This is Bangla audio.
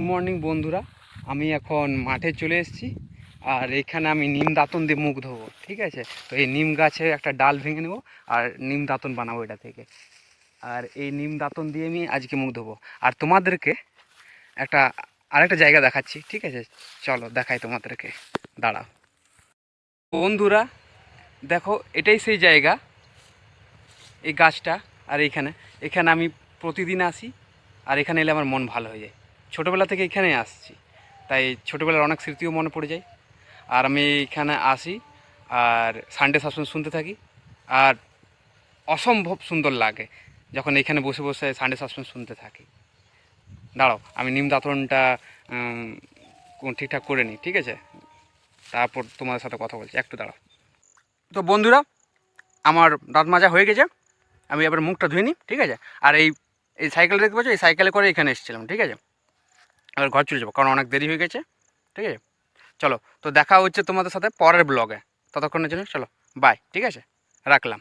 মর্নিং বন্ধুরা, আমি এখন মাঠে চলে এসেছি। আর এখানে আমি নিম দাঁতন দিয়ে মুখ ধোবো, ঠিক আছে? তো এই নিম গাছে একটা ডাল ভেঙে নেবো আর নিম দাঁতন বানাবো এটা থেকে। আর এই নিম দাঁতন দিয়ে আমি আজকে মুখ ধোবো। আর তোমাদেরকে একটা আরেকটা জায়গা দেখাচ্ছি, ঠিক আছে? চলো দেখাই তোমাদেরকে, দাঁড়াও। বন্ধুরা দেখো, এটাই সেই জায়গা, এই গাছটা। আর এখানে এখানে আমি প্রতিদিন আসি, আর এখানে এলে আমার মন ভালো হয়ে যায়। ছোটোবেলা থেকে এখানে আসছি, তাই ছোটোবেলার অনেক স্মৃতিও মনে পড়ে যায়। আর আমি এখানে আসি আর সানডে সাসপেন্স শুনতে থাকি। আর অসম্ভব সুন্দর লাগে যখন এখানে বসে বসে সানডে সাসপেন্স শুনতে থাকি। দাঁড়াও, আমি নিম দাঁতনটা ঠিকঠাক করে নিই, ঠিক আছে? তারপর তোমাদের সাথে কথা বলছি, একটু দাঁড়াও। তো বন্ধুরা, আমার দাঁত মাজা হয়ে গেছে, আমি এবার মুখটা ধুয়ে নিই, ঠিক আছে? আর এই এই সাইকেল দেখতে পাচ্ছ, এই সাইকেলে করে এখানে এসেছিলাম, ঠিক আছে? এবার ঘর চলে যাবো, কারণ অনেক দেরি হয়ে গেছে, ঠিক আছে? চলো, তো দেখা হচ্ছে তোমাদের সাথে পরের ব্লগে। ততক্ষণের জন্য চলো, বাই, ঠিক আছে? রাখলাম।